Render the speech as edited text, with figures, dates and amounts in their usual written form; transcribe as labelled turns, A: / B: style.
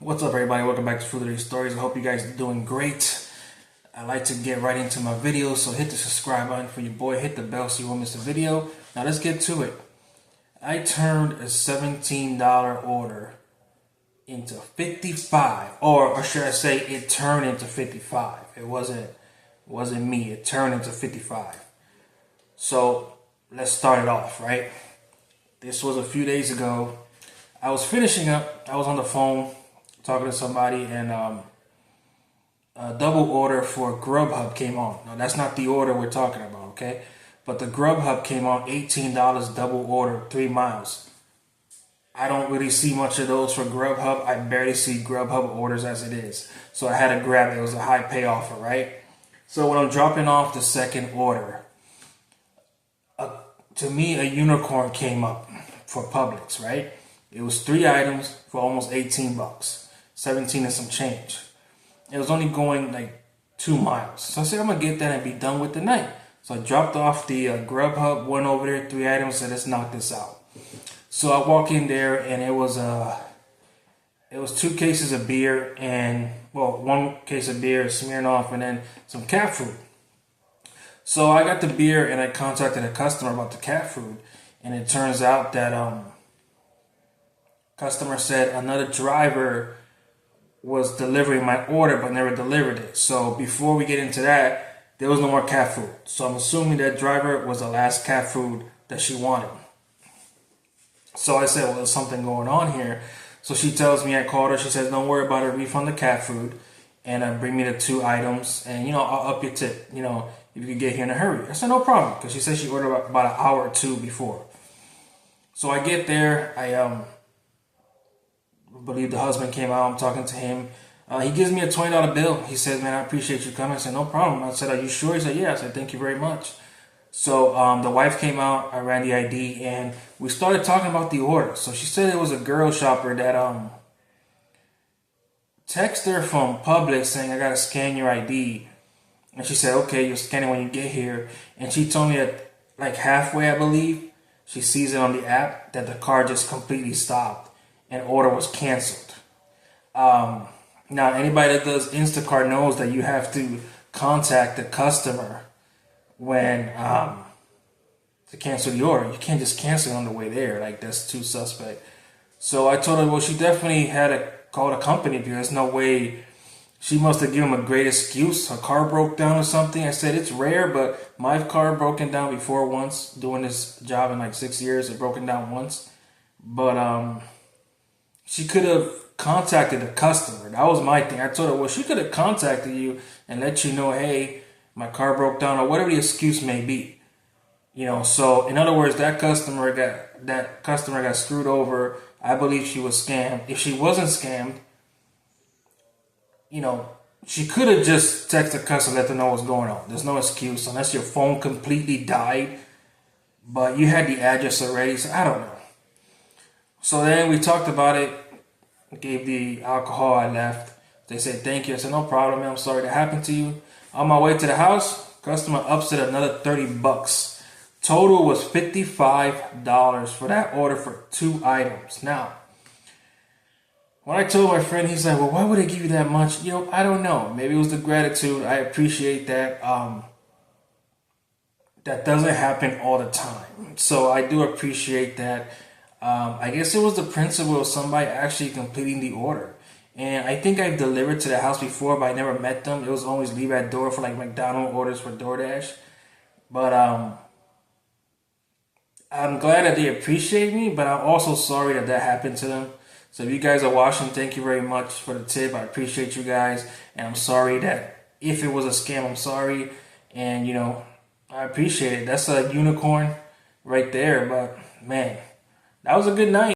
A: What's up, everybody? Welcome back to Fruity Stories. I hope you guys are doing great. I like to get right into my videos, so hit the subscribe button for your boy. Hit the bell so you won't miss a video. Now let's get to it. I turned a $17 order into 55, or should I say, it turned into 55. It wasn't me. It turned into 55. So let's start it off, right? This was a few days ago. I was finishing up. I was on the phone talking to somebody, and a double order for Grubhub came on. Now, that's not the order we're talking about, okay? But the Grubhub came on, $18 double order, 3 miles. I don't really see much of those for Grubhub. I barely see Grubhub orders as it is. So I had to grab it. It was a high pay offer, right? So when I'm dropping off the second order, to me, a unicorn came up for Publix, right? It was 3 items for almost 18 bucks. 17 and some change. It was only going like 2 miles. So I said, I'm going to get that and be done with the night. So I dropped off the Grubhub, went over there, 3 items, said, let's knock this out. So I walk in there, and it was 2 cases of beer and, well, 1 case of beer, Smirnoff, and then some cat food. So I got the beer, and I contacted a customer about the cat food, and it turns out that customer said another driver was delivering my order but never delivered it. So before we get into that, there was no more cat food. So I'm assuming that driver was the last cat food that she wanted. So I said, well, there's something going on here. So she tells me, I called her, she says, don't worry about it, refund the cat food and bring me the 2 items, and I'll up your tip, if you could get here in a hurry. I said, no problem, because she said she ordered about an hour or 2 before. So I get there, I believe the husband came out. I'm talking to him. He gives me a $20 bill. He says, man, I appreciate you coming. I said, no problem. I said, are you sure? He said, yeah. I said, thank you very much. So the wife came out. I ran the ID, and we started talking about the order. So she said it was a girl shopper that texted her from Publix saying, I got to scan your ID. And she said, okay, you'll scan it when you get here. And she told me that like halfway, I believe, she sees it on the app that the car just completely stopped and order was canceled. Now, anybody that does Instacart knows that you have to contact the customer when to cancel the order. You can't just cancel it on the way there. Like, that's too suspect. So I told her, well, she definitely had to call the company because there's no way. She must have given him a great excuse. Her car broke down or something. I said, it's rare, but my car broken down before once. Doing this job in like 6 years, it broken down once. But she could have contacted the customer. That was my thing. I told her, well, she could have contacted you and let you know, hey, my car broke down, or whatever the excuse may be. So in other words, that customer got screwed over. I believe she was scammed. If she wasn't scammed, she could have just texted the customer, let them know what's going on. There's no excuse unless your phone completely died, but you had the address already, so I don't know. So then we talked about it, gave the alcohol, I left. They said, thank you. I said, no problem, man. I'm sorry that happened to you. On my way to the house, customer ups it another 30 bucks. Total was $55 for that order for 2 items. Now, when I told my friend, he's like, well, why would they give you that much? I don't know. Maybe it was the gratitude. I appreciate that. That doesn't happen all the time. So I do appreciate that. I guess it was the principle of somebody actually completing the order. And I think I've delivered to the house before, but I never met them. It was always leave at door for like McDonald's orders for DoorDash. But I'm glad that they appreciate me, but I'm also sorry that happened to them. So if you guys are watching, thank you very much for the tip. I appreciate you guys. And I'm sorry that if it was a scam, I'm sorry. And, I appreciate it. That's a unicorn right there. But, man, that was a good night.